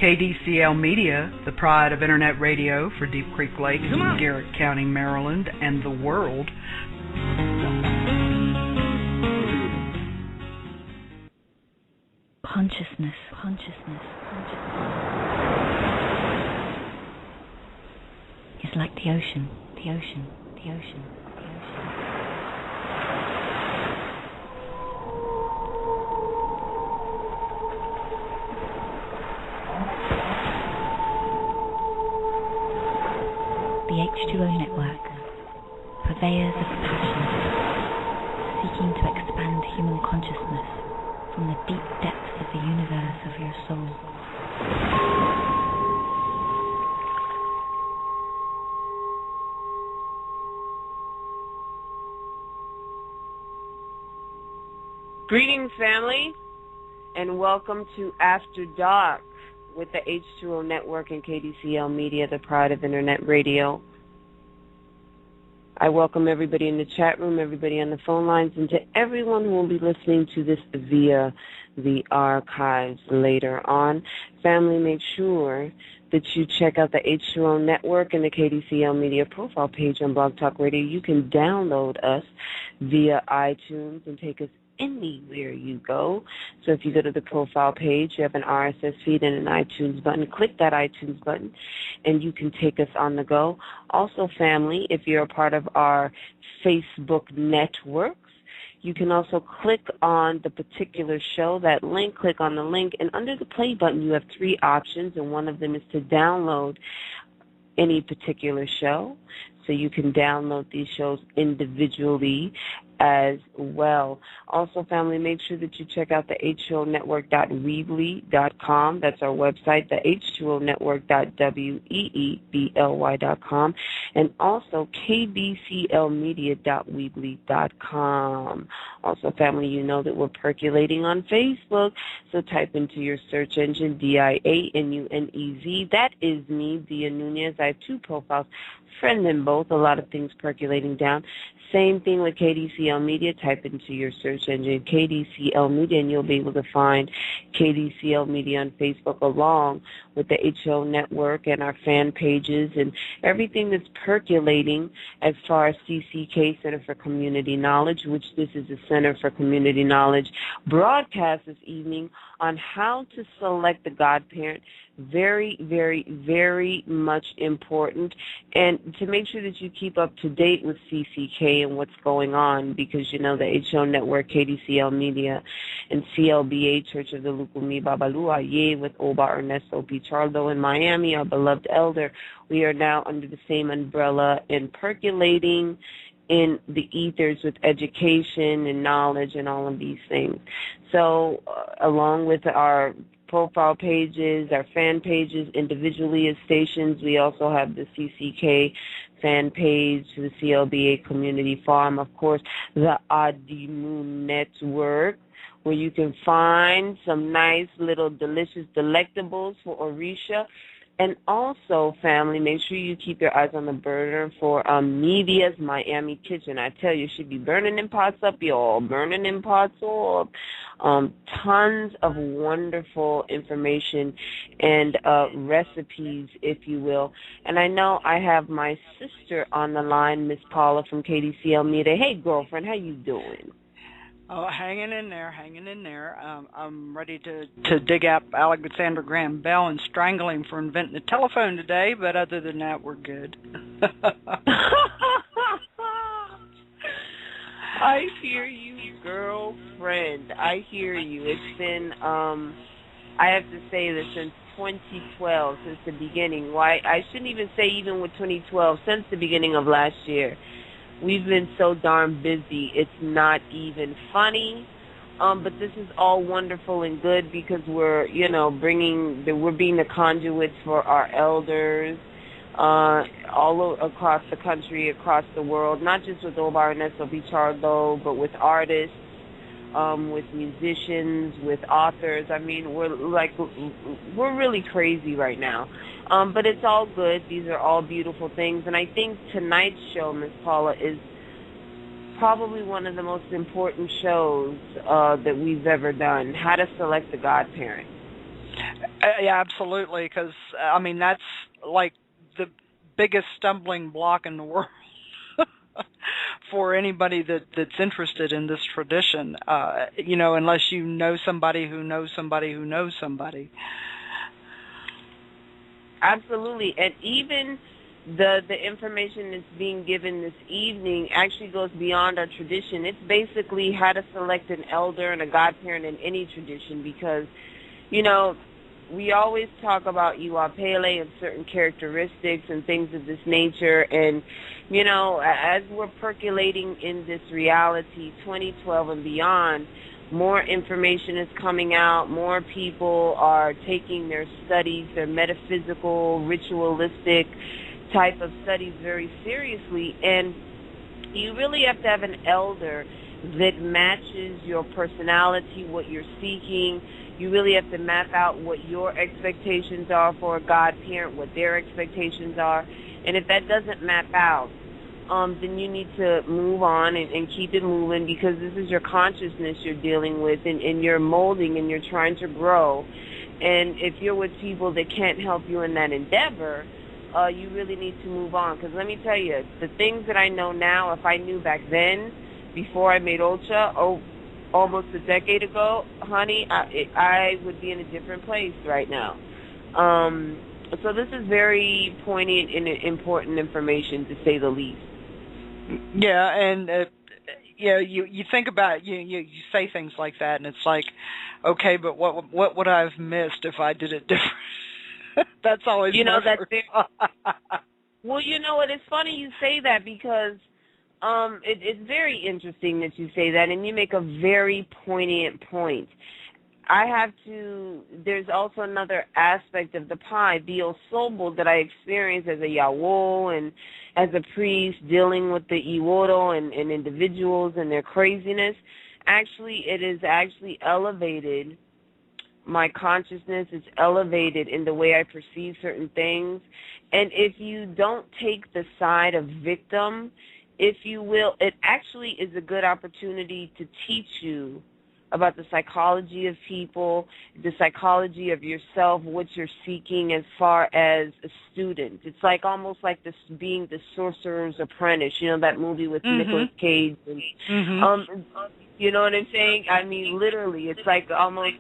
KDCL Media, the pride of Internet radio for Deep Creek Lake, Garrett County, Maryland, and the world. Consciousness. Is like the ocean. The H2O Network, purveyors of passion, seeking to expand human consciousness from the deep depths of the universe of your soul. Greetings, family, and welcome to After Dark with the H2O Network and KDCL Media, the pride of Internet radio. I welcome everybody in the chat room, everybody on the phone lines, and to everyone who will be listening to this via the archives later on. Family, make sure that you check out the H2O Network and the KDCL Media profile page on Blog Talk Radio. You can download us via iTunes and take us anywhere you go. So if you go to the profile page, you have an RSS feed and an iTunes button. Click that iTunes button and you can take us on the go. Also, family, if you're a part of our Facebook networks, you can also click on the particular show, that link, click on the link, and under the play button you have three options, and one of them is to download any particular show. So you can download these shows individually as well. Also, family, make sure that you check out the H2ONetwork.weebly.com. That's our website, the H2ONetwork.weebly.com, and also KDCLmedia.weebly.com. Also, family, you know that we're percolating on Facebook, so type into your search engine DIANUNEZ. That is me, Dia Nunez. I have two profiles, friend in both, a lot of things percolating down. Same thing with KDCL Media. Type into your search engine KDCL Media, and you'll be able to find KDCL Media on Facebook, along with the HO Network and our fan pages and everything that's percolating as far as CCK, Center for Community Knowledge, which this is a Center for Community Knowledge broadcast this evening on how to select the godparent. Very, very, very much important. And to make sure that you keep up to date with CCK and what's going on, because you know the HO Network, KDCL Media, and CLBA, Church of the Lukumi Babalu Aye, with Oba Ernesto Pichardo in Miami, our beloved elder, we are now under the same umbrella and percolating in the ethers with education and knowledge and all of these things. So along with our profile pages, our fan pages individually as stations, we also have the CCK fan page, the CLBA Community Forum, of course, the Adimu Network, where you can find some nice little delicious delectables for Orisha. And also, family, make sure you keep your eyes on the burner for Media's Miami Kitchen. I tell you, she be burning them pots up, y'all. Burning them pots up. Tons of wonderful information and recipes, if you will. And I know I have my sister on the line, Miss Paula from KDCL Media. Hey, girlfriend, how you doing? Oh, hanging in there. I'm ready to dig up Alexander Graham Bell and strangle him for inventing the telephone today, but other than that, we're good. I hear you, girlfriend. I hear you. It's been, I have to say that since 2012, since the beginning. Why? I shouldn't even say even with 2012, since the beginning of last year. We've been so darn busy, it's not even funny. But this is all wonderful and good because we're, we're being the conduits for our elders all across the country, across the world, not just with Oba Ernesto Pichardo, but with artists, with musicians, with authors. I mean, we're really crazy right now. But it's all good. These are all beautiful things. And I think tonight's show, Miss Paula, is probably one of the most important shows that we've ever done, how to select the godparent. Yeah, absolutely, because I mean that's like the biggest stumbling block in the world for anybody that's interested in this tradition. Unless you know somebody who knows somebody who knows somebody. Absolutely, and even the information that's being given this evening actually goes beyond our tradition. It's basically how to select an elder and a godparent in any tradition because, you know, we always talk about Iwapele and certain characteristics and things of this nature. And, you know, as we're percolating in this reality, 2012 and beyond, more information is coming out. More people are taking their studies, their metaphysical, ritualistic type of studies very seriously. And you really have to have an elder that matches your personality, what you're seeking. You really have to map out what your expectations are for a godparent, what their expectations are. And if that doesn't map out, then you need to move on and keep it moving because this is your consciousness you're dealing with and you're molding and you're trying to grow. And if you're with people that can't help you in that endeavor, you really need to move on. Because let me tell you, the things that I know now, if I knew back then, before I made Ocha, almost a decade ago, honey, I would be in a different place right now. So this is very poignant and important information, to say the least. Yeah, and you think about you say things like that, and it's like, okay, but what would I have missed if I did it different? That's always Well, you know what? It's funny you say that because it's very interesting that you say that, and you make a very poignant point. There's also another aspect of the pie, the osobo that I experienced as a yawo and as a priest dealing with the iworo and individuals and their craziness. Actually, it is actually elevated my consciousness. It's elevated in the way I perceive certain things. And if you don't take the side of victim, if you will, it actually is a good opportunity to teach you about the psychology of people, the psychology of yourself, what you're seeking as far as a student. It's like almost like this being the Sorcerer's Apprentice, you know, that movie with Nicolas Cage. And, you know what I'm saying? I mean, literally, it's like almost,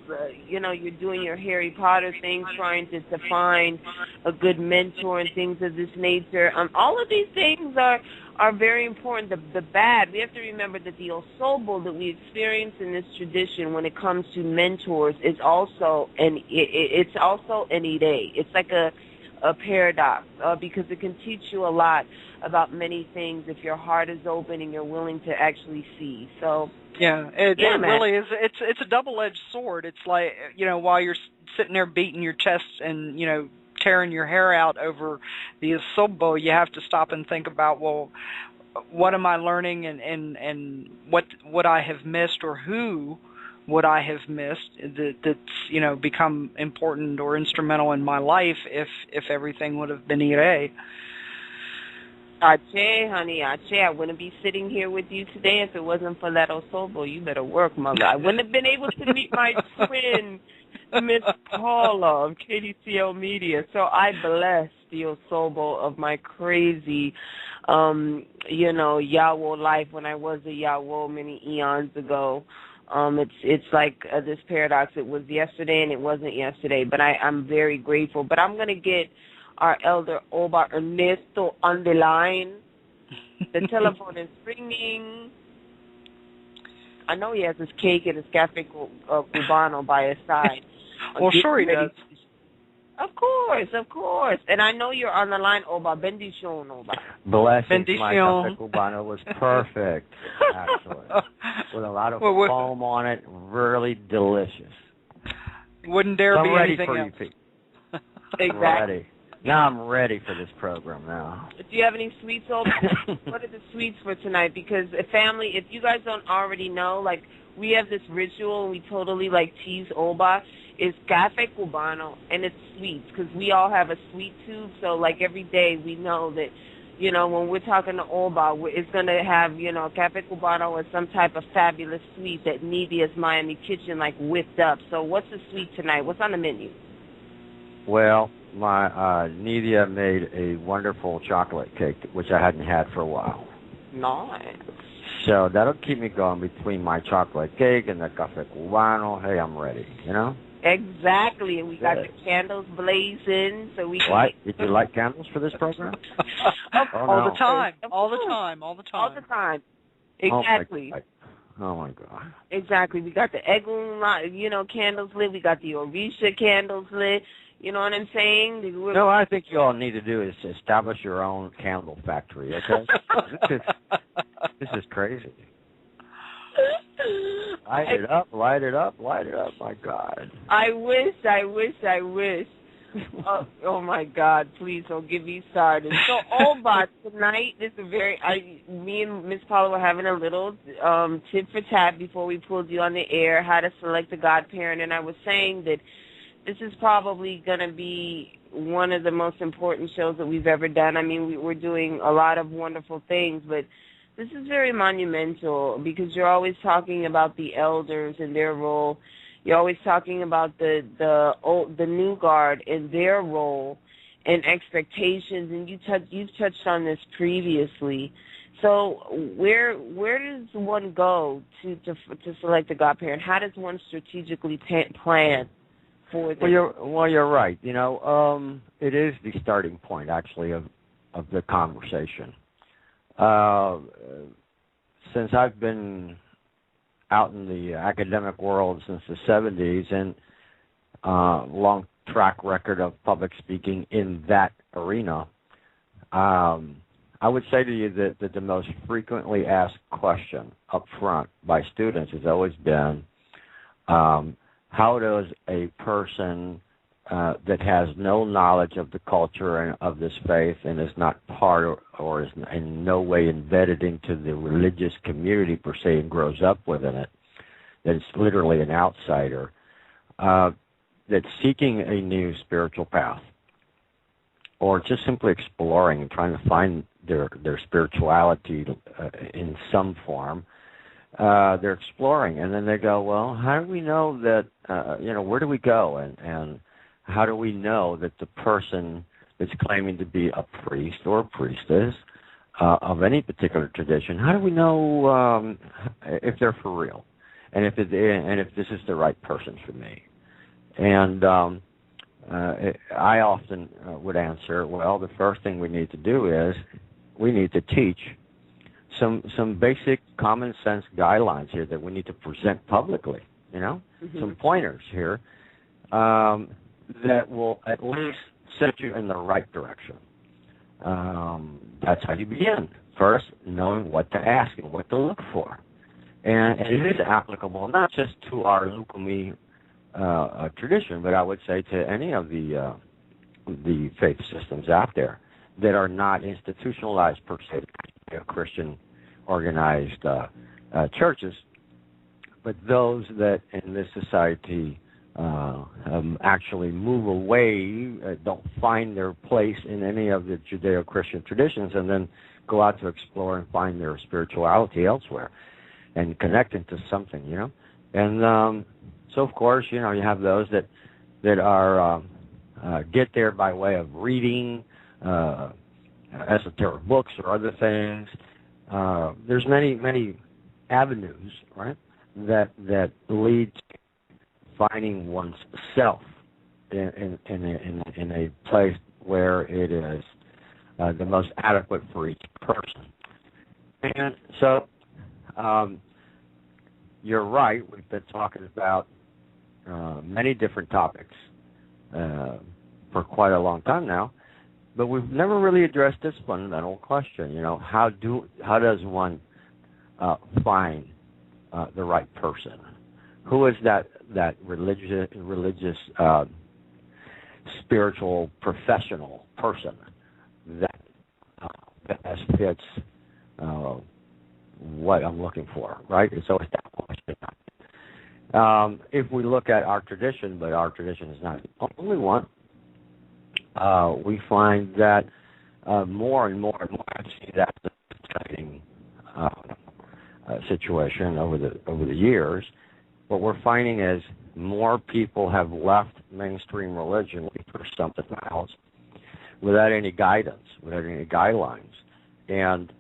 you're doing your Harry Potter thing, trying to find a good mentor and things of this nature. All of these things are very important. The bad, we have to remember that the osobo that we experience in this tradition when it comes to mentors is also it's also an ide. It's like a paradox because it can teach you a lot about many things if your heart is open and you're willing to actually see. So it really is. It's a double-edged sword. It's like, while you're sitting there beating your chest and tearing your hair out over the asobo, you have to stop and think about, well, what am I learning and what would I have missed, or who would I have missed that's become important or instrumental in my life if everything would have been ire. Ache, honey, Ache, I wouldn't be sitting here with you today if it wasn't for that osobo. You better work, mother. I wouldn't have been able to meet my twin, Miss Paula of KDCL Media. So I bless the osobo of my crazy, Yawo life when I was a Yawo many eons ago. It's like this paradox. It was yesterday and it wasn't yesterday, but I'm very grateful. But I'm going to get our elder Oba Ernesto on the line. The telephone is ringing. I know he has his cake and his cafe cubano by his side. Well, sure he does. Of course. And I know you're on the line, Oba. Bendición, Oba. Blessings. My cafe cubano was perfect, actually. With a lot of foam on it. Really delicious. Wouldn't dare so be I'm ready anything for else. you, Pete. Exactly. Ready. Now I'm ready for this program now. Do you have any sweets, Oba? What are the sweets for tonight? Because family, if you guys don't already know, like we have this ritual and we totally tease Oba. It's cafe cubano and it's sweets because we all have a sweet tooth. So every day we know that, when we're talking to Oba, it's going to have, cafe cubano or some type of fabulous sweet that Nivia's Miami Kitchen whipped up. So what's the sweet tonight? What's on the menu? Well, my Nidia made a wonderful chocolate cake, which I hadn't had for a while. Nice. So that'll keep me going between my chocolate cake and the café cubano. Hey, I'm ready, you know? Exactly, and we got the candles blazing, so we. What? Did you light candles for this program? All the time, all the time, all the time. All the time. Exactly. Oh my God. Exactly. We got the Eglon, candles lit. We got the Orisha candles lit. You know what I'm saying? No, I think you all need to do is establish your own candle factory. Okay. This is crazy. Light it up, light it up, light it up. My God. I wish. Oh my God! Please don't get me started. So, Obot, tonight this is me and Miss Paula were having a little tit for tat before we pulled you on the air. How to select a godparent, and I was saying that this is probably going to be one of the most important shows that we've ever done. I mean, we're doing a lot of wonderful things, but this is very monumental because you're always talking about the elders and their role. You're always talking about the new guard and their role and expectations, and you've touched on this previously. So where does one go to select a godparent? How does one strategically plan for this? Well, you're right. You know, it is the starting point actually of the conversation. Since I've been out in the academic world since the 70s and long track record of public speaking in that arena, I would say to you that the most frequently asked question up front by students has always been, how does a person that has no knowledge of the culture and of this faith and is not part or is in no way embedded into the religious community per se and grows up within it, that it's literally an outsider, that's seeking a new spiritual path or just simply exploring and trying to find their spirituality in some form, they're exploring, and then they go, well, how do we know that, where do we go, and how do we know that the person that's claiming to be a priest or a priestess of any particular tradition, how do we know if they're for real, and if this is the right person for me? And I often would answer, well, the first thing we need to do is we need to teach some basic common sense guidelines here that we need to present publicly, some pointers here that will at least set you in the right direction. That's how you begin. First, knowing what to ask and what to look for. And it is applicable not just to our Lukumi tradition, but I would say to any of the faith systems out there that are not institutionalized per se, Christian organized churches, but those that in this society actually move away, don't find their place in any of the Judeo-Christian traditions, and then go out to explore and find their spirituality elsewhere and connect into something, And so, of course, you have those that are get there by way of reading esoteric books or other things. There's many avenues, right, that lead to finding one's self in a place where it is the most adequate for each person. And so you're right. We've been talking about many different topics for quite a long time now, but we've never really addressed this fundamental question. How does one find the right person? Who is that religious spiritual professional person that best fits what I'm looking for, right? It's always that question. If we look at our tradition, but our tradition is not the only one, we find that more and more I've seen that exciting situation over the years. What we're finding is more people have left mainstream religion for something else without any guidance, without any guidelines, and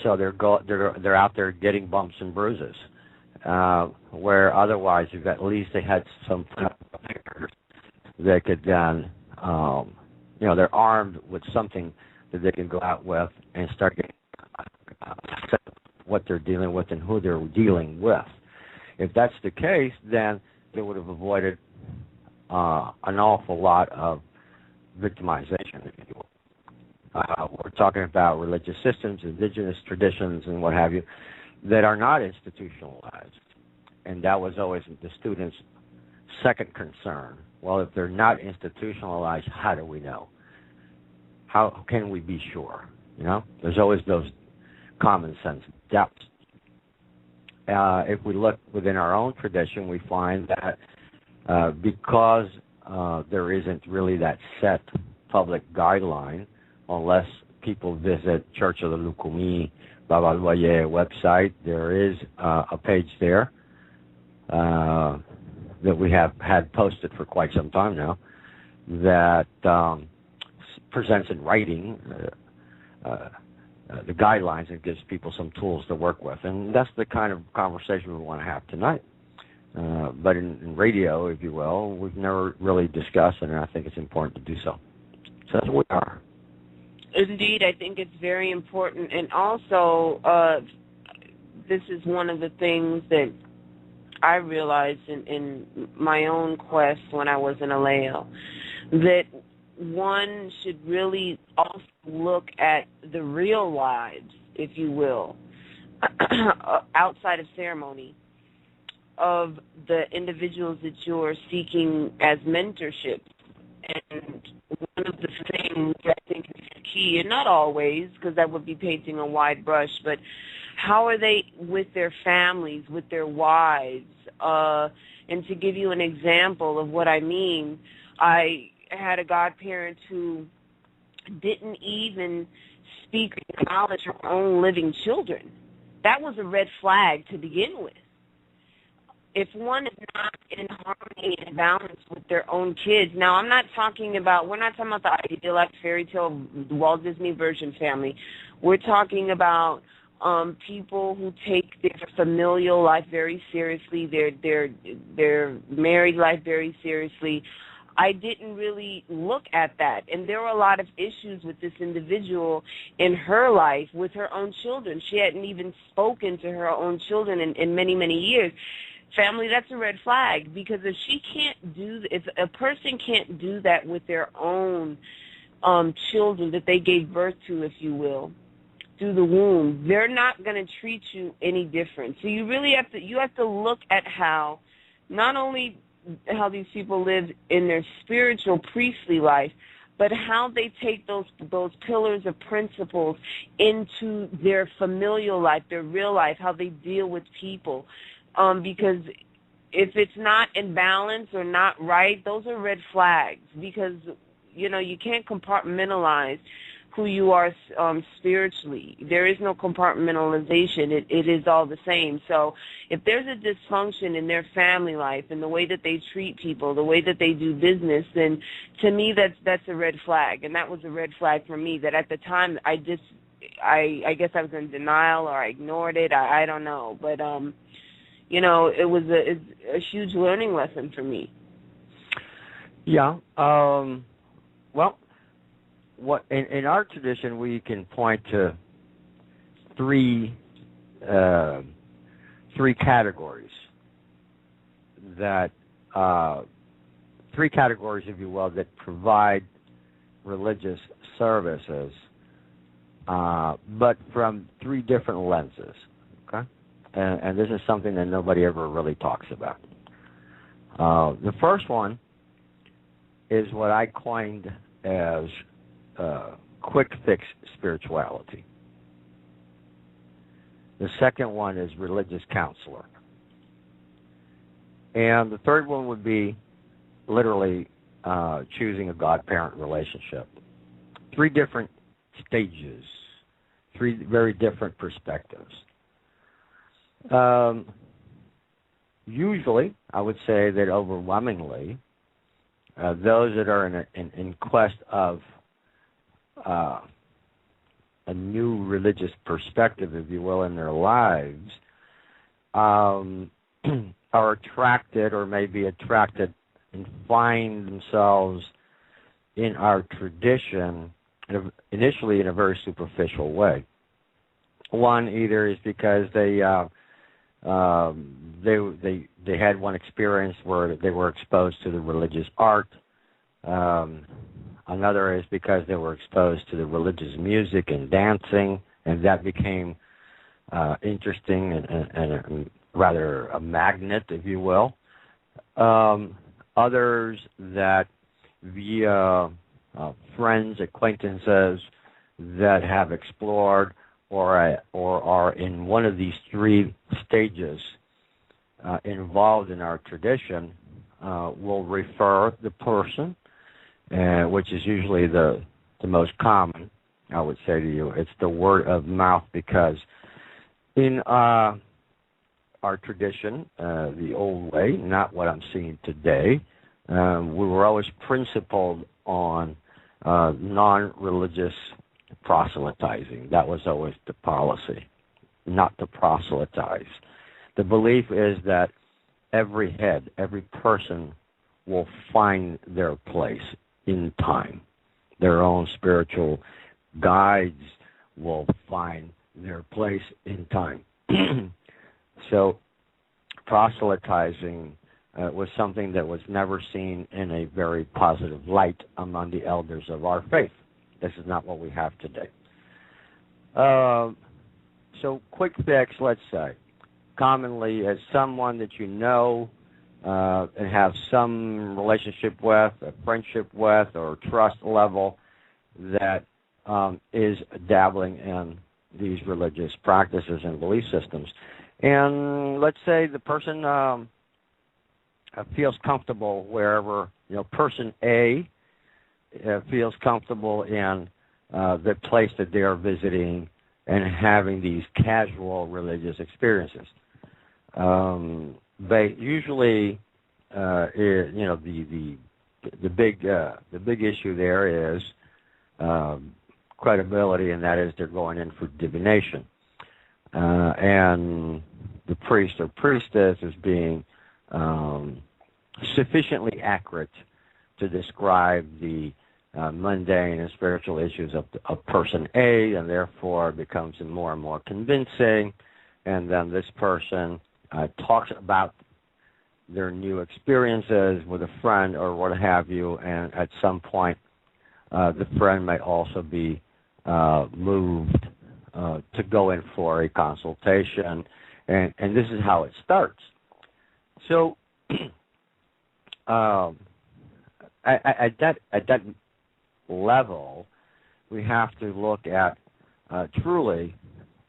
so they're out there getting bumps and bruises, where otherwise at least they had some fingers they could then, they're armed with something that they can go out with and start getting what they're dealing with and who they're dealing with. If that's the case, then they would have avoided an awful lot of victimization, if you will. We're talking about religious systems, indigenous traditions, and what have you, that are not institutionalized. And that was always the students' second concern. Well, if they're not institutionalized, how do we know? How can we be sure? There's always those common sense doubts. If we look within our own tradition, we find that because there isn't really that set public guideline, unless people visit Church of the Lukumi Babaloye website, there is a page there that we have had posted for quite some time now that presents in writing the guidelines and gives people some tools to work with. And that's the kind of conversation we want to have tonight. But in radio, if you will, we've never really discussed it, and I think it's important to do so. So that's what we are. Indeed, I think it's very important. And also, this is one of the things that I realized in my own quest when I was in Aleo, that one should really also look at the real lives, if you will, outside of ceremony, of the individuals that you're seeking as mentorship. And one of the things I think is key, and not always, because that would be painting a wide brush, but how are they with their families, with their wives? And to give you an example of what I mean, I had a godparent who didn't even speak or acknowledge her own living children. That was a red flag to begin with. If one is not in harmony and balance with their own kids, now we're not talking about the idyllic fairy tale Walt Disney version family. We're talking about people who take their familial life very seriously, their married life very seriously. I didn't really look at that, and there were a lot of issues with this individual in her life with her own children. She hadn't even spoken to her own children in many, many years. Family, that's a red flag, because if a person can't do that with their own children that they gave birth to, if you will, through the womb, they're not going to treat you any different. So you really have to look at how, not only how these people live in their spiritual priestly life, but how they take those pillars of principles into their familial life, their real life, how they deal with people. Because if it's not in balance or not right, those are red flags, because, you can't compartmentalize who you are spiritually. There is no compartmentalization. It is all the same. So if there's a dysfunction in their family life and the way that they treat people, the way that they do business, then to me that's a red flag. And that was a red flag for me, that at the time I guess I was in denial, or I ignored it. I don't know. But, it was a huge learning lesson for me. Yeah. Well, what in our tradition we can point to three categories if you will, that provide religious services, but from three different lenses. Okay, and this is something that nobody ever really talks about. The first one is what I coined as quick fix spirituality. The second one is religious counselor. And the third one would be literally choosing a godparent relationship. Three different stages, three very different perspectives. usually, I would say that overwhelmingly, those that are in quest of a new religious perspective, if you will, in their lives, are attracted or may be attracted and find themselves in our tradition initially in a very superficial way. One either is because they had one experience where they were exposed to the religious art. Another is because they were exposed to the religious music and dancing, and that became interesting and rather a magnet, if you will. Others that via friends, acquaintances that have explored or are in one of these three stages involved in our tradition will refer the person, which is usually the most common, I would say to you. It's the word of mouth, because in our tradition, the old way, not what I'm seeing today, we were always principled on non-religious proselytizing. That was always the policy, not to proselytize. The belief is that every head, every person will find their place in time. Their own spiritual guides will find their place in time. So proselytizing was something that was never seen in a very positive light among the elders of our faith. This is not what we have today. So quick fix, let's say, commonly as someone that you know and have some relationship with, a friendship with, or trust level that is dabbling in these religious practices and belief systems. And let's say the person feels comfortable wherever, person A feels comfortable in the place that they are visiting and having these casual religious experiences. They usually, the big issue there is credibility, and that is they're going in for divination. And the priest or priestess is being sufficiently accurate to describe the mundane and spiritual issues of person A, and therefore becomes more and more convincing. And then this person talks about their new experiences with a friend or what have you, and at some point the friend may also be moved to go in for a consultation, and this is how it starts. So at that level, we have to look at truly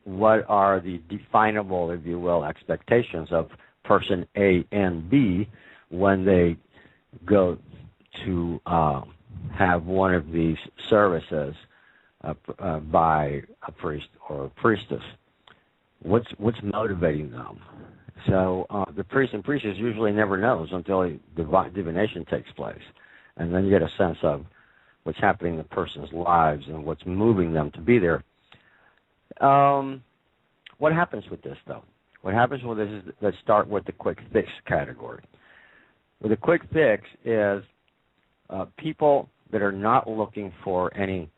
what are the definable, if you will, expectations of person A and B when they go to have one of these services by a priest or a priestess. What's motivating them? So the priest and priestess usually never knows until divination takes place, and then you get a sense of what's happening in the person's lives and what's moving them to be there. What happens with this, though? What happens with this is, let's start with the quick fix category. Well, the quick fix is people that are not looking for any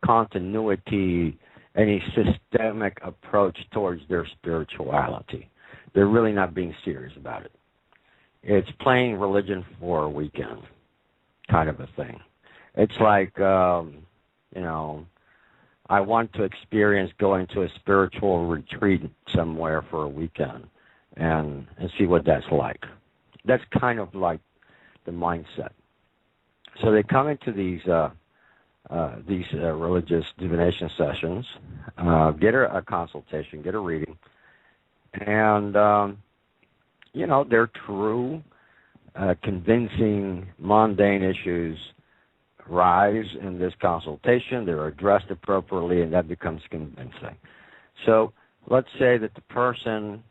continuity, any systemic approach towards their spirituality. They're really not being serious about it. It's playing religion for a weekend kind of a thing. It's like, I want to experience going to a spiritual retreat somewhere for a weekend and see what that's like. That's kind of like the mindset. So they come into these religious divination sessions, get a consultation, get a reading, and their true, convincing, mundane issues rise in this consultation. They're addressed appropriately, and that becomes convincing. So let's say that the person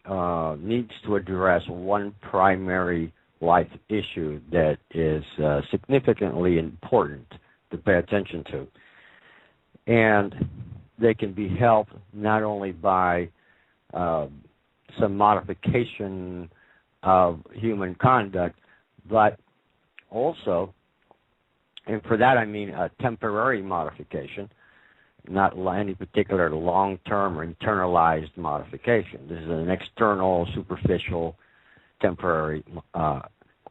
needs to address one primary life issue that is significantly important to pay attention to. And they can be helped not only by some modification of human conduct, but also, and for that I mean a temporary modification, not any particular long-term or internalized modification. This is an external, superficial, temporary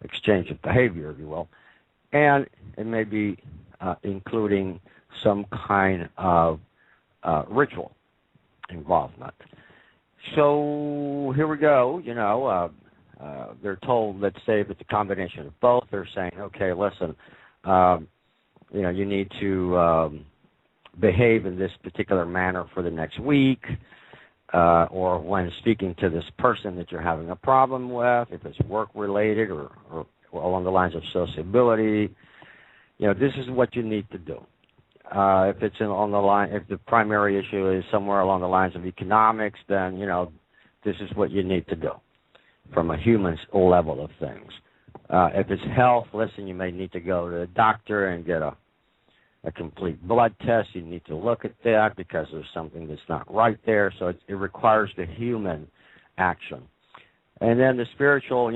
exchange of behavior, if you will. And it may be including some kind of ritual involvement. So here we go. They're told, let's say if it's a combination of both, they're saying, okay, listen, you need to behave in this particular manner for the next week, or when speaking to this person that you're having a problem with, if it's work-related or along the lines of sociability, this is what you need to do. If it's on the line, if the primary issue is somewhere along the lines of economics, then this is what you need to do from a human level of things. If it's health, listen, you may need to go to the doctor and get a complete blood test. You need to look at that because there's something that's not right there. So it requires the human action. And then the spiritual,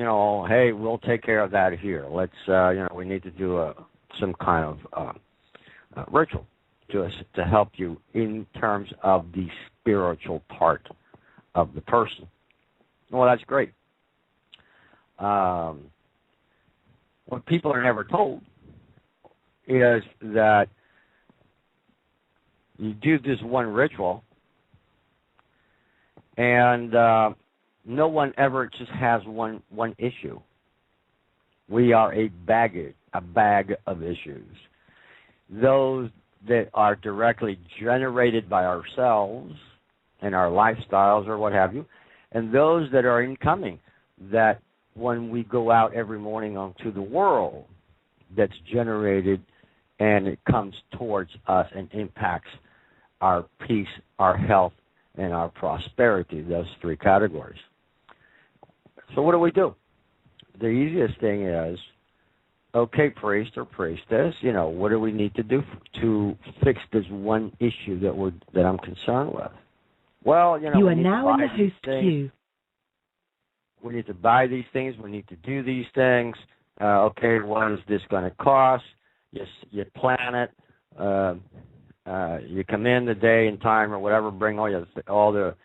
hey, we'll take care of that here. Let's, we need to do some kind of ritual to help you in terms of the spiritual part of the person. Well, that's great. What people are never told is that you do this one ritual, and no one ever just has one issue. We are a bag of issues. Those that are directly generated by ourselves and our lifestyles or what have you, and those that are incoming, that when we go out every morning onto the world, that's generated and it comes towards us and impacts our peace, our health, and our prosperity, those three categories. So what do? The easiest thing is, okay, priest or priestess, what do we need to do to fix this one issue that I'm concerned with? Well, you are now in the host queue. We need to buy these things. We need to do these things. Okay, what is this going to cost? You plan it. You come in the day and time or whatever, bring all the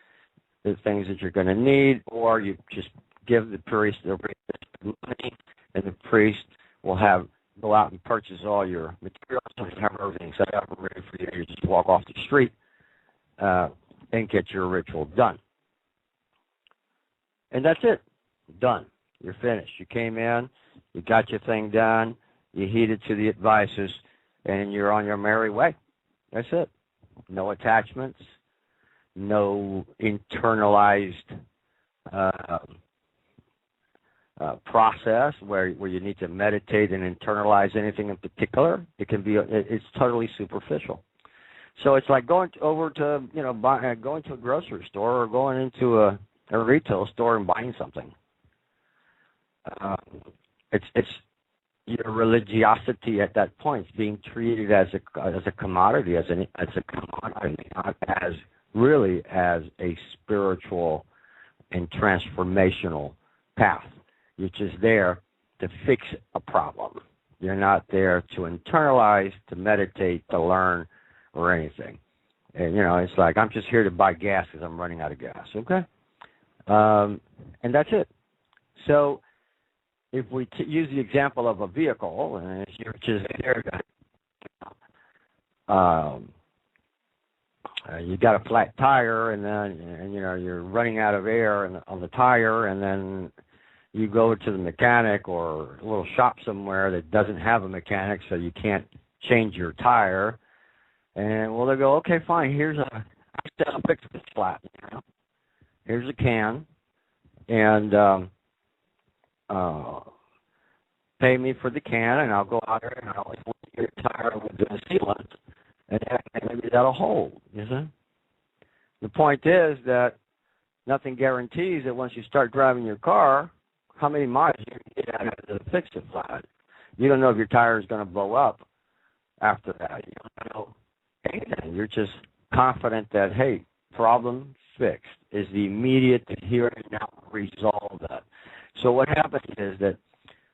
things that you're going to need, or you just give the priest the money, and the priest will go out and purchase all your materials and have everything set up and ready for you. You just walk off the street and get your ritual done. And that's it. Done. You're finished. You came in, you got your thing done, you heeded to the advices, and you're on your merry way. That's it. No attachments, no internalized process where you need to meditate and internalize anything in particular. It's totally superficial. So it's like going to going to a grocery store or going into a retail store and buying something. It's your religiosity at that point is being treated as a commodity, as a commodity, not as really as a spiritual and transformational path. You're just there to fix a problem. You're not there to internalize, to meditate, to learn, or anything. And it's like I'm just here to buy gas because I'm running out of gas. Okay, and that's it. So if we use the example of a vehicle, and you're just there, you got a flat tire, and then you're running out of air on the tire, and then you go to the mechanic or a little shop somewhere that doesn't have a mechanic, so you can't change your tire. And they go, okay, fine. I'll fix this flat. Here's a can, and pay me for the can, and I'll go out there and I'll get your tire with the sealant, and maybe that'll hold. You see? The point is that nothing guarantees that once you start driving your car, how many miles you can get out of the fix-it flat. You don't know if your tire is going to blow up after that. You don't know anything. You're just confident that, hey, problem fixed is the immediate here and now resolve that. So what happens is that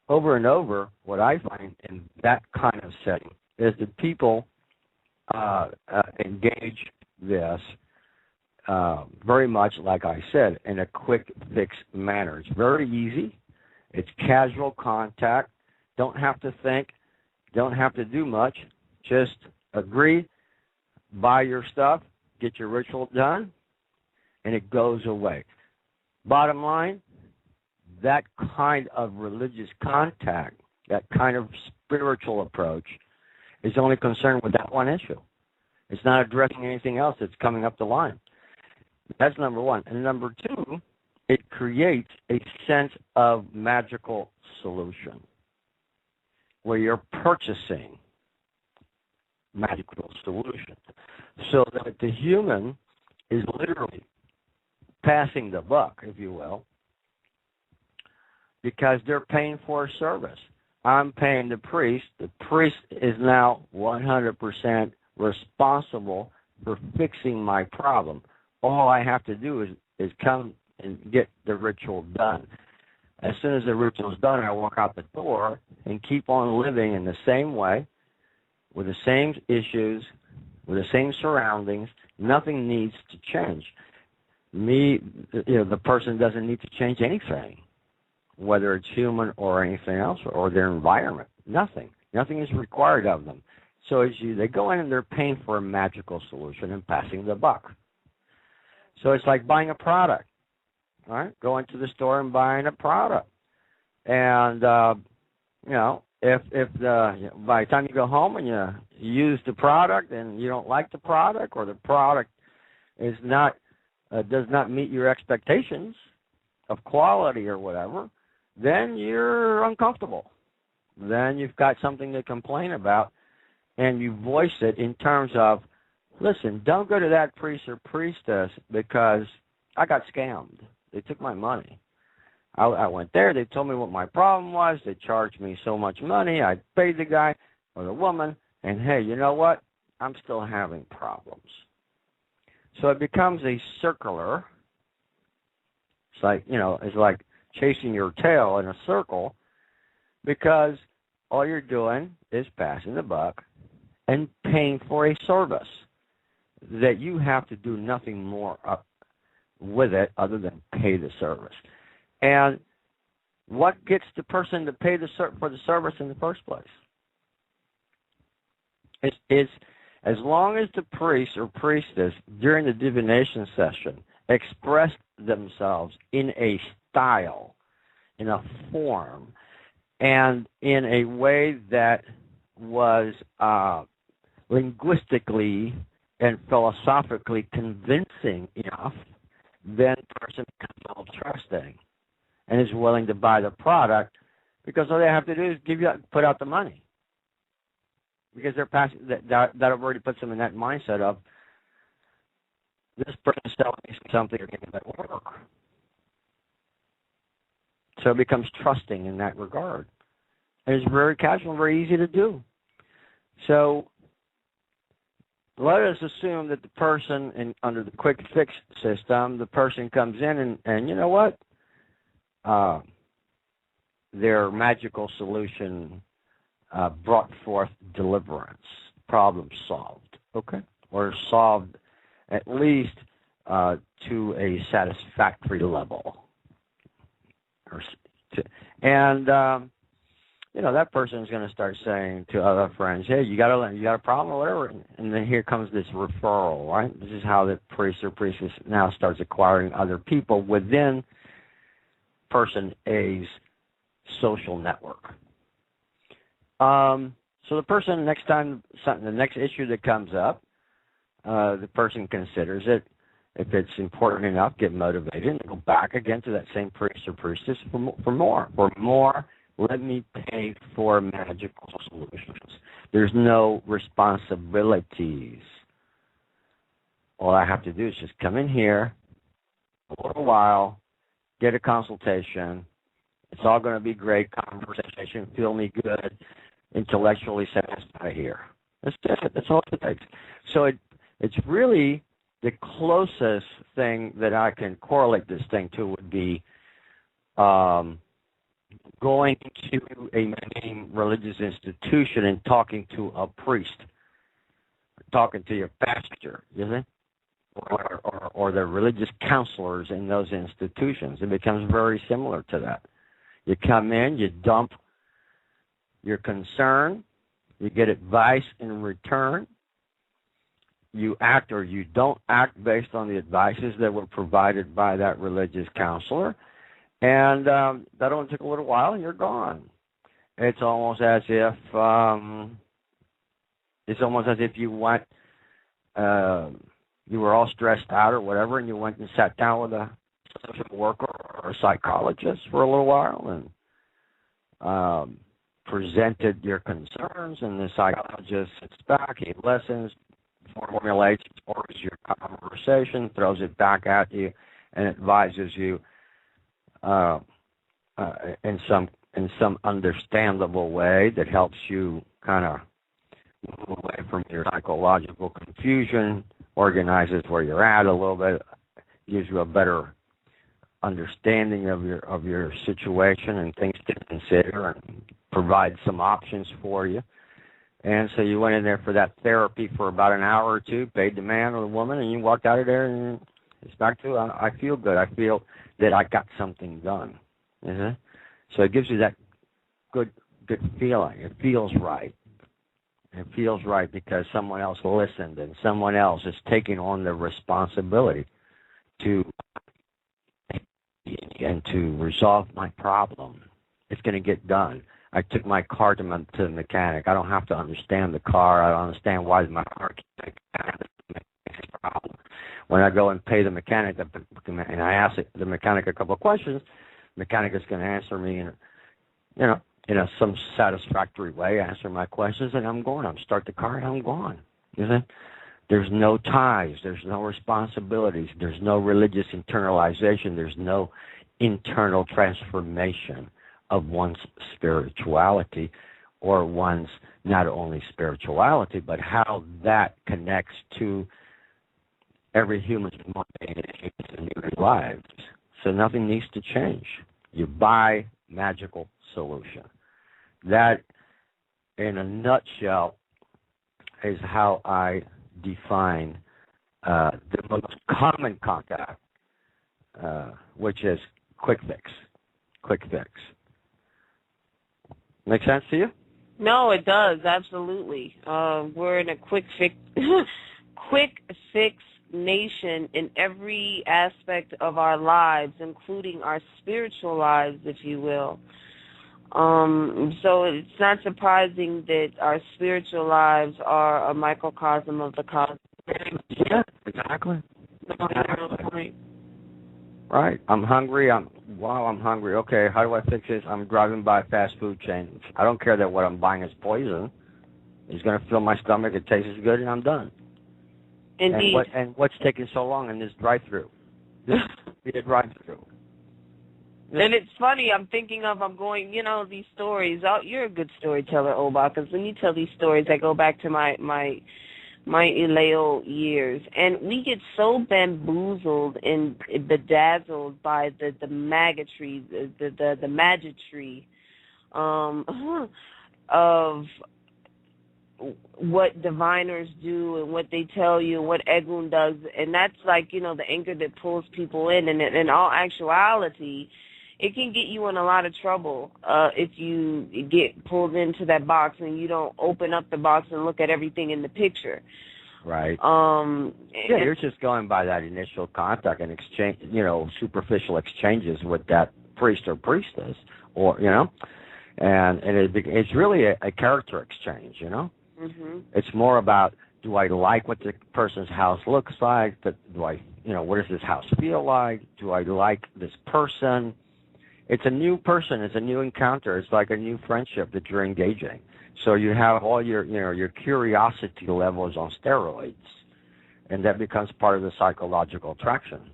over and over, what I find in that kind of setting is that people engage this very much, like I said, in a quick fix manner. It's very easy. It's casual contact. Don't have to think. Don't have to do much. Just agree, buy your stuff, get your ritual done, and it goes away. Bottom line, that kind of religious contact, that kind of spiritual approach is only concerned with that one issue. It's not addressing anything else that's coming up the line. That's number one. And number two, it creates a sense of magical solution where you're purchasing magical solution. So that the human is literally passing the buck, if you will, because they're paying for a service. I'm paying the priest. The priest is now 100% responsible for fixing my problem. All I have to do is come and get the ritual done. As soon as the ritual is done, I walk out the door and keep on living in the same way, with the same issues, with the same surroundings. Nothing needs to change. The person doesn't need to change anything, whether it's human or anything else, or their environment. Nothing. Nothing is required of them. So they go in and they're paying for a magical solution and passing the buck. So it's like buying a product, right? Going to the store and buying a product. And, if by the time you go home and you use the product and you don't like the product, or the product is does not meet your expectations of quality or whatever, then you're uncomfortable. Then you've got something to complain about, and you voice it in terms of, listen, don't go to that priest or priestess because I got scammed. They took my money. I went there. They told me what my problem was. They charged me so much money. I paid the guy or the woman, and hey, you know what? I'm still having problems. So it becomes a circular. It's like chasing your tail in a circle, because all you're doing is passing the buck and paying for a service that you have to do nothing more with it other than pay the service. And what gets the person to pay for the service in the first place? Is as long as the priest or priestess during the divination session expressed themselves in a style, in a form, and in a way that was linguistically and philosophically convincing enough, then the person becomes all trusting and is willing to buy the product, because all they have to do is put out the money. Because they're passing that already puts them in that mindset of, this person is selling me something or getting that work. So it becomes trusting in that regard. And it's very casual and very easy to do. So let us assume that the person, under the quick fix system, the person comes in and you know what? Their magical solution brought forth deliverance, problem solved, okay? Or solved at least to a satisfactory level. That person is going to start saying to other friends, hey, you got a problem or whatever? And then here comes this referral, right? This is how the priest or priestess now starts acquiring other people within person A's social network. So the person, the next issue that comes up, the person considers it. If it's important enough, get motivated and go back again to that same priest or priestess for more. For more, let me pay for magical solutions. There's no responsibilities. All I have to do is just come in here, a little while, get a consultation. It's all going to be great conversation, feel me good, intellectually send us out of here. That's it. That's all it takes. So it's really the closest thing that I can correlate this thing to would be going to a main religious institution and talking to a priest, talking to your pastor, you know, or the religious counselors in those institutions. It becomes very similar to that. You come in, you dump your concern, you get advice in return. You act or you don't act based on the advices that were provided by that religious counselor. And that only took a little while, and you're gone. It's almost as if you went, you were all stressed out or whatever, and you went and sat down with a social worker or a psychologist for a little while and presented your concerns, and the psychologist sits back, he listens, formulates, orders your conversation, throws it back at you, and advises you in some understandable way that helps you kind of move away from your psychological confusion, organizes where you're at a little bit, gives you a better understanding of your situation and things to consider, and provides some options for you. And so you went in there for that therapy for about an hour or two, paid the man or the woman, and you walked out of there, and it's back to, I feel good. I feel that I got something done. Mm-hmm. So it gives you that good feeling. It feels right. It feels right because someone else listened and someone else is taking on the responsibility to resolve my problem. It's going to get done. I took my car to the mechanic. I don't have to understand the car. I don't understand why my car can't make a problem. When I go and pay the mechanic, and I ask the mechanic a couple of questions, the mechanic is going to answer me in some satisfactory way, answer my questions, and I'm going. I'm start the car, and I'm gone. There's no ties. There's no responsibilities. There's no religious internalization. There's no internal transformation of one's spirituality, or one's not only spirituality, but how that connects to every human's in their lives. So nothing needs to change. You buy magical solution. That, in a nutshell, is how I define the most common contact, which is quick fix. Quick fix. Make sense to you? No, it does, absolutely. We're in a quick fix nation in every aspect of our lives, including our spiritual lives, if you will. So it's not surprising that our spiritual lives are a microcosm of the cosmos. Yeah, exactly. Right. I'm hungry. I'm hungry. Okay, how do I fix this? I'm driving by a fast food chain. I don't care that what I'm buying is poison. It's going to fill my stomach. It tastes good, and I'm done. Indeed. And what's taking so long in this drive-through? This be a drive-through. And it's funny, I'm going, these stories. You're a good storyteller, Oba, because when you tell these stories, I go back to my Eleo years. And we get so bamboozled and bedazzled by the magicry, the magicry of what diviners do and what they tell you and what Egun does. And that's like, the anchor that pulls people in. And in all actuality, it can get you in a lot of trouble if you get pulled into that box and you don't open up the box and look at everything in the picture. Right. You're just going by that initial contact and exchange, superficial exchanges with that priest or priestess, or and it's really a character exchange. Mm-hmm. It's more about, do I like what the person's house looks like? What does this house feel like? Do I like this person? It's a new person. It's a new encounter. It's like a new friendship that you're engaging. So you have all your curiosity levels on steroids, and that becomes part of the psychological attraction.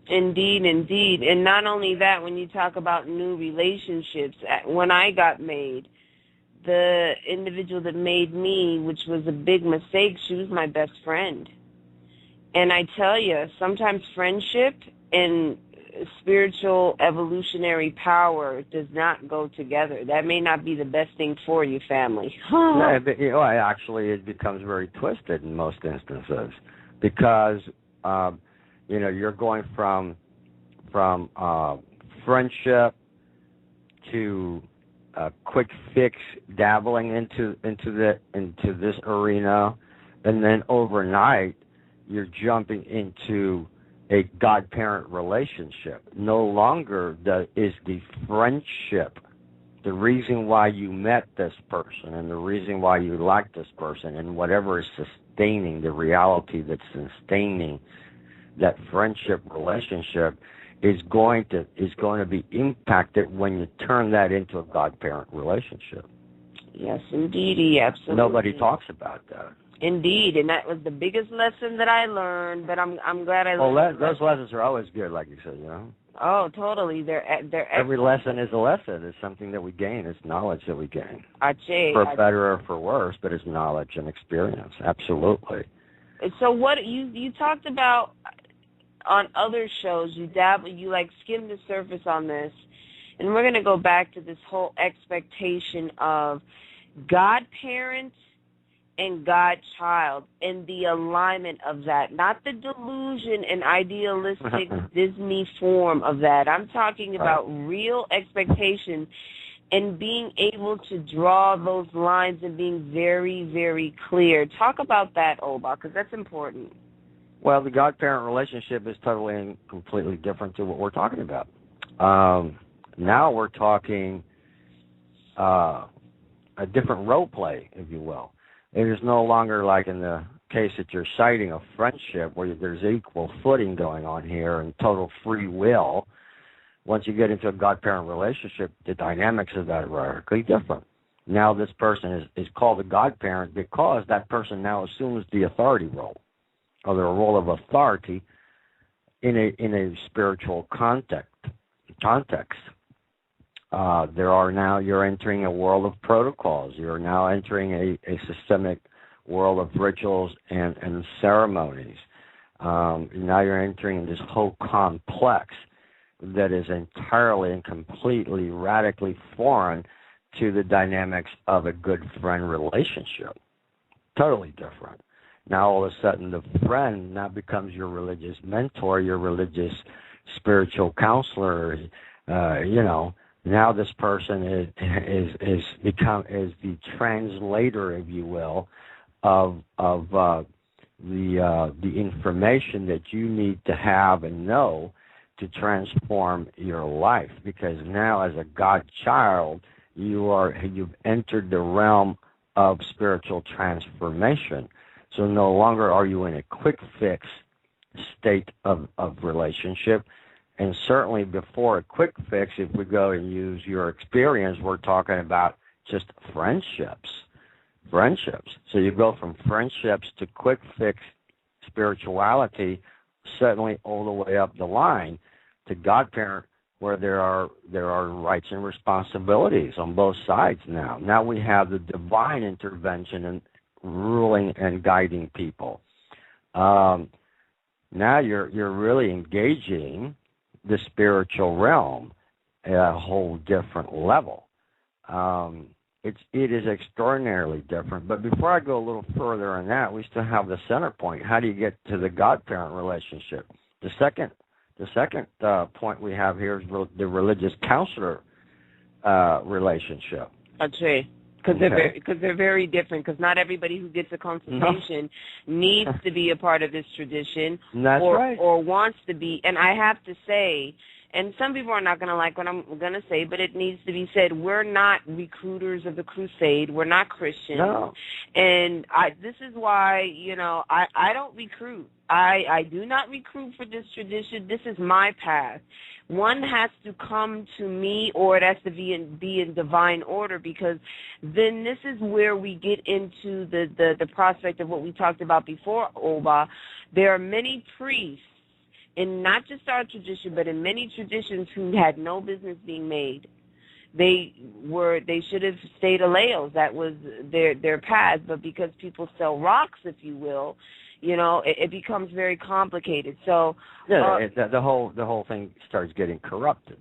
Indeed, indeed. And not only that, when you talk about new relationships, when I got made, the individual that made me, which was a big mistake, she was my best friend. And I tell you, sometimes friendship and spiritual evolutionary power does not go together. That may not be the best thing for you, family. Yeah, actually, it becomes very twisted in most instances because, you're going from friendship to quick fix, dabbling into this arena, and then overnight you're jumping into a godparent relationship. No longer is the friendship the reason why you met this person and the reason why you like this person, and whatever is sustaining the reality that's sustaining that friendship relationship is going to be impacted when you turn that into a godparent relationship. Yes, indeed, absolutely. Nobody talks about that. Indeed, and that was the biggest lesson that I learned. But I'm glad I learned. Well, those lessons are always good, like you said, Oh, totally. They're every lesson is a lesson. It's something that we gain. It's knowledge that we gain. For better or for worse, but it's knowledge and experience. Absolutely. So what you talked about on other shows, you skim the surface on this, and we're going to go back to this whole expectation of godparents and godchild and the alignment of that, not the delusion and idealistic Disney form of that. I'm talking about real expectations and being able to draw those lines and being very, very clear. Talk about that, Oba, because that's important. Well, the godparent relationship is totally and completely different to what we're talking about. Now we're talking a different role play, if you will. It is no longer like in the case that you're citing a friendship where there's equal footing going on here and total free will. Once you get into a godparent relationship, the dynamics of that are radically different. Now this person is called a godparent because that person now assumes the authority role, or the role of authority in a spiritual context. You're entering a world of protocols. You're now entering a systemic world of rituals and ceremonies. Now you're entering this whole complex that is entirely and completely radically foreign to the dynamics of a good friend relationship. Totally different. Now all of a sudden the friend now becomes your religious mentor, your religious spiritual counselor. Now this person is the translator, if you will, of the information that you need to have and know to transform your life. Because now, as a godchild, you've entered the realm of spiritual transformation. So no longer are you in a quick fix state of relationship. And certainly before a quick fix, if we go and use your experience, we're talking about just friendships. So you go from friendships to quick fix spirituality, suddenly all the way up the line to godparent, where there are rights and responsibilities on both sides now. Now we have the divine intervention and ruling and guiding people. Now you're really engaging the spiritual realm at a whole different level. It is extraordinarily different. But before I go a little further on that, we still have the center point. How do you get to the godparent relationship? The second point we have here is the religious counselor relationship. Okay. Because they're very different. Because not everybody who gets a consultation needs to be a part of this tradition, or wants to be. And I have to say, and some people are not going to like what I'm going to say, but it needs to be said. We're not recruiters of the crusade. We're not Christians. No. And this is why, I don't recruit. I do not recruit for this tradition. This is my path. One has to come to me, or it has to be in divine order, because then this is where we get into the prospect of what we talked about before, Oba. There are many priests in not just our tradition, but in many traditions who had no business being made. They should have stayed aleos. That was their path. But because people sell rocks, if you will, it becomes very complicated. So the whole thing starts getting corrupted.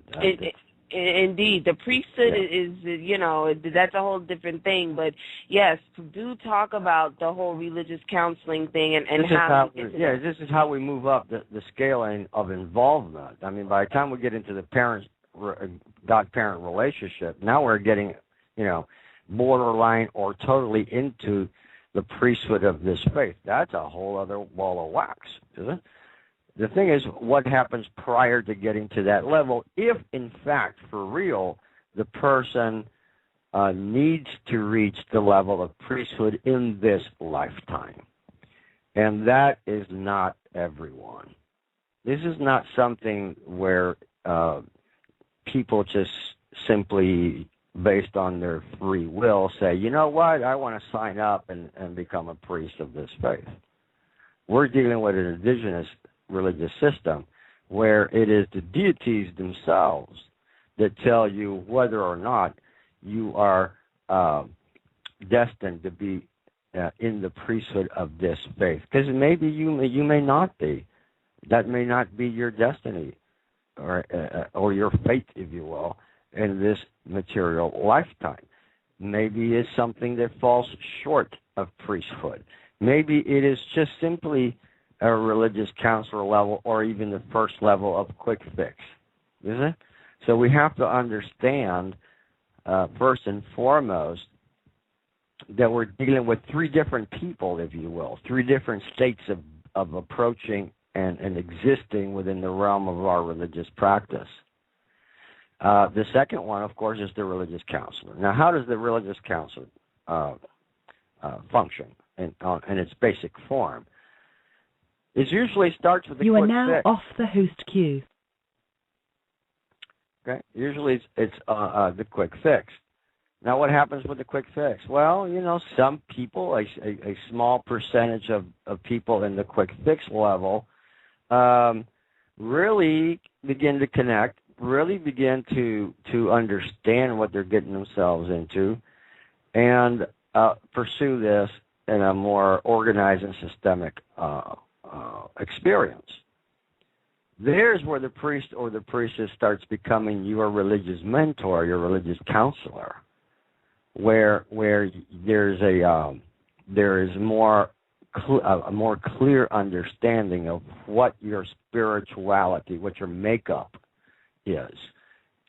Indeed, the priesthood is that's a whole different thing. But yes, do talk about the whole religious counseling thing and this is how we move up the scaling of involvement. I mean, by the time we get into the God-parent relationship, now we're getting, borderline or totally into the priesthood of this faith. That's a whole other ball of wax, isn't it? The thing is, what happens prior to getting to that level, if, in fact, for real, the person needs to reach the level of priesthood in this lifetime. And that is not everyone. This is not something where people just simply, based on their free will, say, you know what, I want to sign up and become a priest of this faith. We're dealing with an indigenous religious system where it is the deities themselves that tell you whether or not you are destined to be in the priesthood of this faith. Because maybe you may not be. That may not be your destiny or your fate, if you will, in this material lifetime. Maybe it's something that falls short of priesthood. Maybe it is just simply a religious counselor level or even the first level of quick fix. Is it? So we have to understand, first and foremost, that we're dealing with three different people, if you will, three different states of approaching and existing within the realm of our religious practice. The second one, of course, is the religious counselor. Now, how does the religious counselor function in its basic form? It usually starts with the You quick are now fix. off the host queue. Okay. Usually it's the quick fix. Now, what happens with the quick fix? Well, some people, a small percentage of people in the quick fix level really begin to connect, really begin to understand what they're getting themselves into, and pursue this in a more organized and systemic experience. There's where the priest or the priestess starts becoming your religious mentor, your religious counselor, where there is a more clear understanding of what your spirituality, what your makeup is,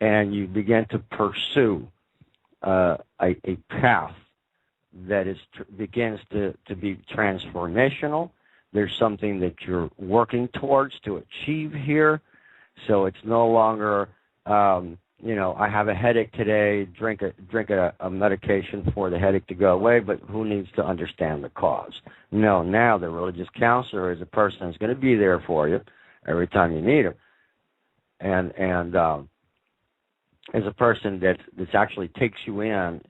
and you begin to pursue a path that begins to be transformational. There's something that you're working towards to achieve here. So it's no longer, I have a headache today, drink a medication for the headache to go away, but who needs to understand the cause? No, now the religious counselor is a person who's going to be there for you every time you need him. And is a person that actually takes you in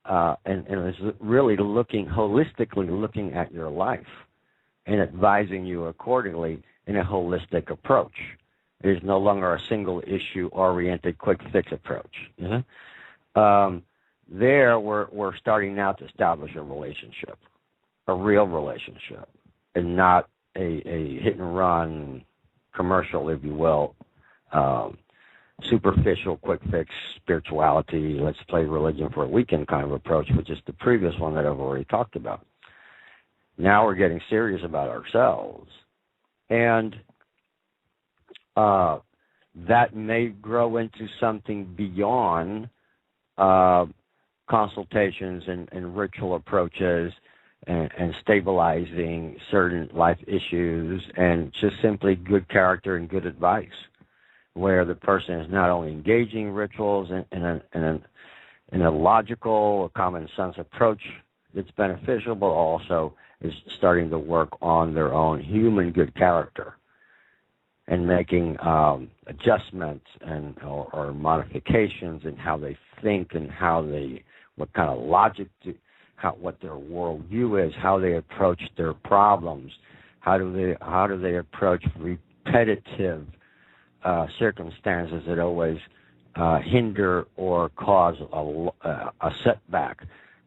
and is really holistically looking at your life and advising you accordingly in a holistic approach. It is no longer a single issue-oriented quick fix approach. There, we're starting now to establish a relationship, a real relationship, and not a hit-and-run commercial, if you will, superficial quick fix spirituality, let's play religion for a weekend kind of approach, which is the previous one that I've already talked about. Now we're getting serious about ourselves. And that may grow into something beyond consultations and ritual approaches and stabilizing certain life issues and just simply good character and good advice, where the person is not only engaging rituals in a logical, common sense approach that's beneficial, but also is starting to work on their own human good character and making adjustments or modifications in how they think and what kind of logic, what their worldview is, how they approach their problems, how do they approach repetitive circumstances that always hinder or cause a setback.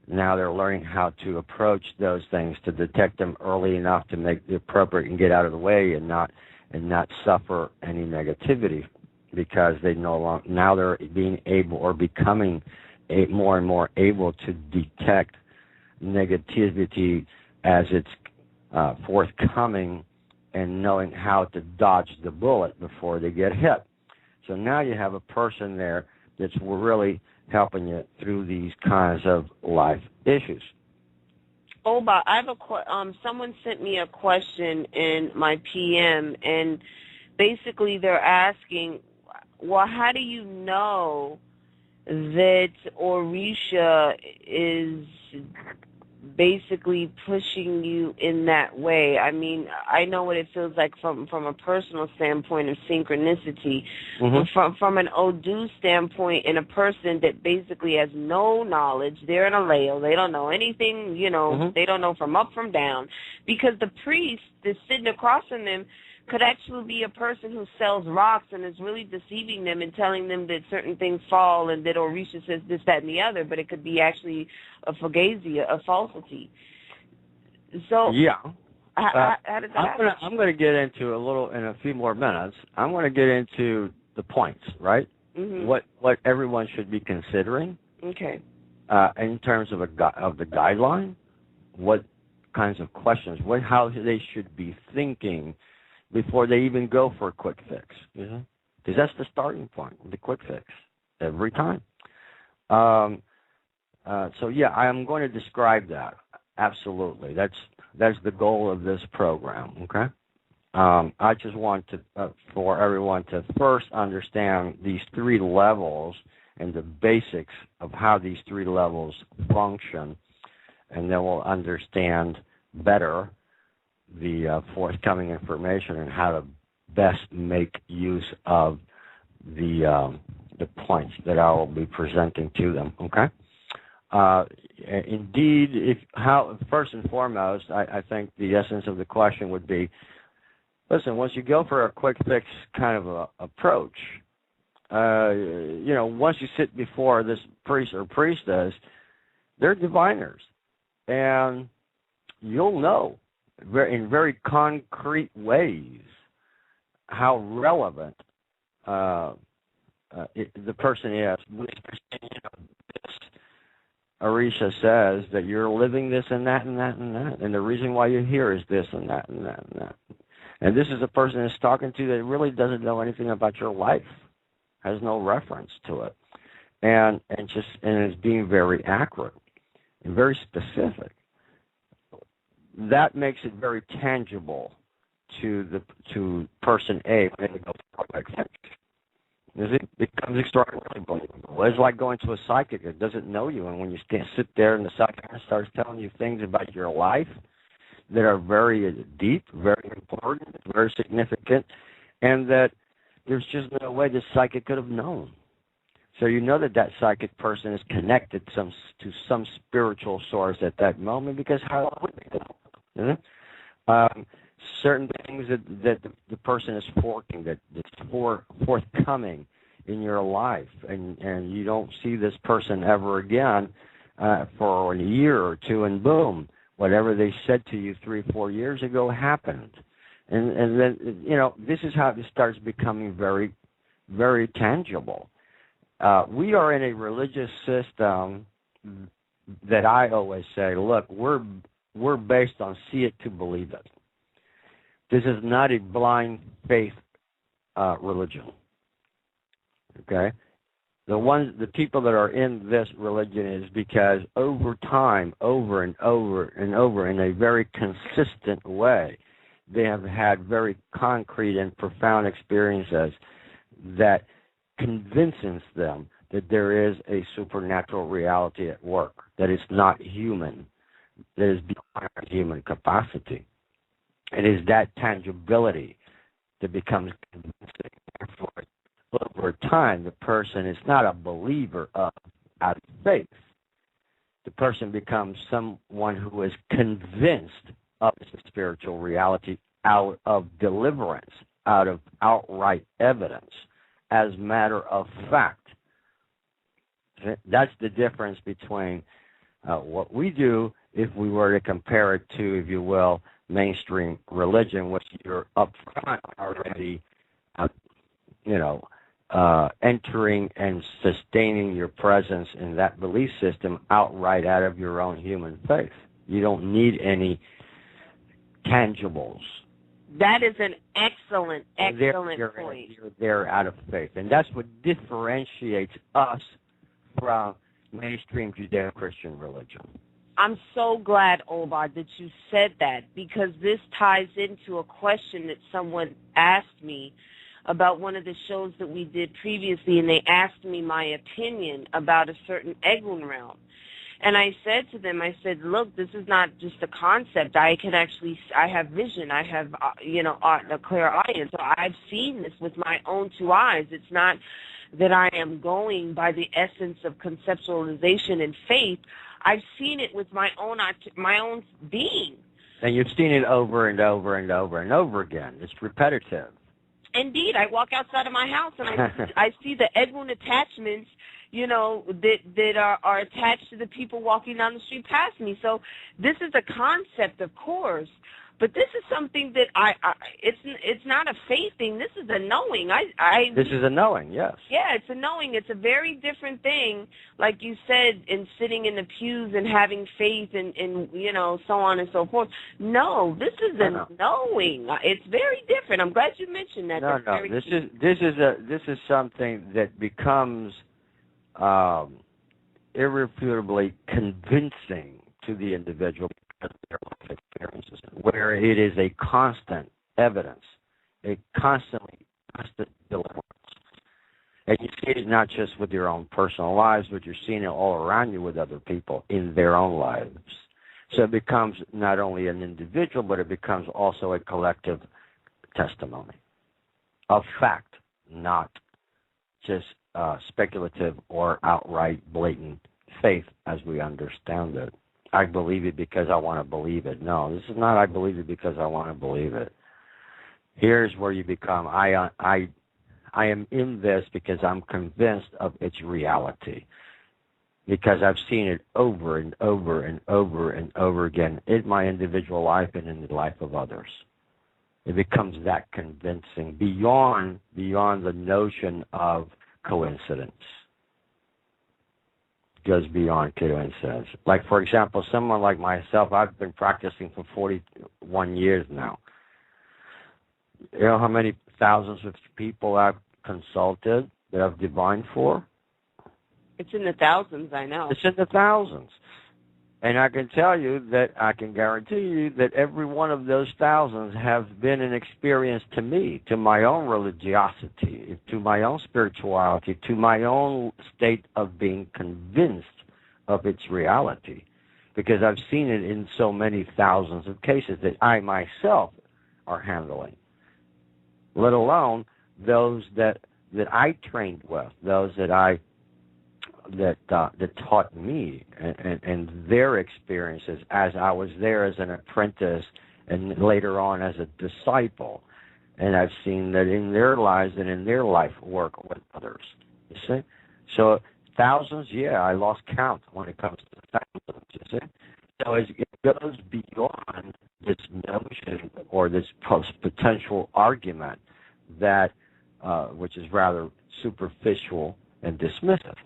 Now they're learning how to approach those things, to detect them early enough to make the appropriate and get out of the way and not suffer any negativity, because they now they're being able or becoming more and more able to detect negativity as it's forthcoming and knowing how to dodge the bullet before they get hit. So now you have a person there that's really helping you through these kinds of life issues. Oba, I have someone sent me a question in my PM, and basically they're asking, well, how do you know that Orisha is basically pushing you in that way? I mean, I know what it feels like from a personal standpoint of synchronicity. Mm-hmm. From an Odu standpoint, in a person that basically has no knowledge, they're in a Leo, they don't know anything, mm-hmm. They don't know from up from down, because the priest that's sitting across from them could actually be a person who sells rocks and is really deceiving them and telling them that certain things fall and that Orisha says this, that, and the other, but it could be actually a fugazi, a falsity. So yeah, how does that happen? I'm going to get into in a few more minutes. I'm going to get into the points, right? Mm-hmm. What everyone should be considering. Okay. In terms of the guideline, what kinds of questions, how they should be thinking before they even go for a quick fix. Because that's the starting point, the quick fix, every time. So yeah, I am going to describe that. Absolutely. That's the goal of this program, okay? I just want for everyone to first understand these three levels and the basics of how these three levels function, and then we'll understand better the forthcoming information and how to best make use of the points that I will be presenting to them. Okay. Indeed, first and foremost, I think the essence of the question would be: listen, once you go for a quick fix kind of approach, once you sit before this priest or priestess, they're diviners, and you'll know in very concrete ways how relevant the person is. This Orisha says that you're living this and that and that and that, and the reason why you're here is this and that and that and that. And this is a person that's talking to you that really doesn't know anything about your life, has no reference to it, and is being very accurate and very specific. That makes it very tangible to person A when they go for a quick fix. It becomes extraordinarily believable. It's like going to a psychic that doesn't know you, and when you sit there and the psychic starts telling you things about your life that are very deep, very important, very significant, and that there's just no way the psychic could have known. So you know that psychic person is connected to some spiritual source at that moment, because how would they know? Certain things that the person is forthcoming in your life, and you don't see this person ever again for a year or two, and boom, whatever they said to you 3-4 years ago happened. And then, this is how it starts becoming very, very tangible. We are in a religious system that I always say, look, we're based on see it to believe it. This is not a blind faith religion. Okay? The people that are in this religion is because over time, over and over and over, in a very consistent way, they have had very concrete and profound experiences that convinces them that there is a supernatural reality at work, that it's not human, that is beyond human capacity. It is that tangibility that becomes convincing. Therefore, over time, the person is not a believer out of faith. The person becomes someone who is convinced of the spiritual reality out of deliverance, out of outright evidence, as matter of fact. That's the difference between what we do if we were to compare it to, if you will, mainstream religion, which you're up front already, entering and sustaining your presence in that belief system outright out of your own human faith. You don't need any tangibles. That is an excellent point. You're there out of faith. And that's what differentiates us from mainstream Judeo-Christian religion. I'm so glad, Omar, that you said that, because this ties into a question that someone asked me about one of the shows that we did previously, and they asked me my opinion about a certain Egun realm. And I said to them, look, this is not just a concept. I have vision. I have, a clairaudience. So I've seen this with my own two eyes. It's not that I am going by the essence of conceptualization and faith. I've seen it with my own being. And you've seen it over and over and over and over again. It's repetitive. Indeed. I walk outside of my house and I see the Egun attachments, that are attached to the people walking down the street past me. So this is a concept, of course, but this is something that it's not a faith thing. This is a knowing. This is a knowing, yes. Yeah, it's a knowing. It's a very different thing, like you said, in sitting in the pews and having faith and so on and so forth. No, this is a knowing. It's very different. I'm glad you mentioned that. This is something that becomes irrefutably convincing to the individual because of their life experiences, where it is a constant evidence, a constant deliverance. And you see it not just with your own personal lives, but you're seeing it all around you with other people in their own lives. So it becomes not only an individual, but it becomes also a collective testimony of fact, not just speculative or outright blatant faith as we understand it. I believe it because I want to believe it. No, this is not I believe it because I want to believe it. Here's where you become I am in this because I'm convinced of its reality, because I've seen it over and over and over and over again in my individual life and in the life of others. It becomes that convincing beyond the notion of coincidence. Goes beyond coincidence. Like, for example, someone like myself, I've been practicing for 41 years now. You know how many thousands of people I've consulted that I've divined for? It's in the thousands, I know. It's in the thousands. And I can tell you that I can guarantee you that every one of those thousands have been an experience to me, to my own religiosity, to my own spirituality, to my own state of being convinced of its reality. Because I've seen it in so many thousands of cases that I myself are handling, let alone those that I trained with, those that taught me and their experiences as I was there as an apprentice and later on as a disciple. And I've seen that in their lives and in their life work with others. You see? So thousands, I lost count when it comes to thousands, you see? So it goes beyond this notion or this potential argument that which is rather superficial and dismissive.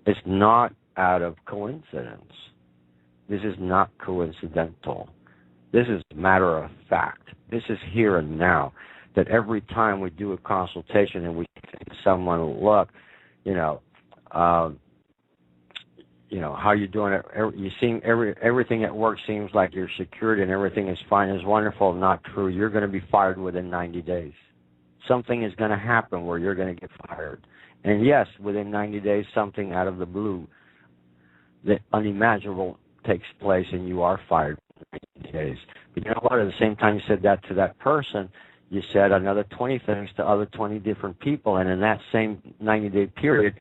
It's not out of coincidence. This is not coincidental. This is matter of fact. This is here and now. That every time we do a consultation and we say to someone, look, how you doing? You seem everything at work seems like you're secured and everything is fine, is wonderful. Not true. You're going to be fired within 90 days. Something is going to happen where you're going to get fired. And yes, within 90 days, something out of the blue that unimaginable takes place and you are fired in 90 days. But you know what? At the same time you said that to that person, you said another 20 things to other 20 different people. And in that same 90-day period,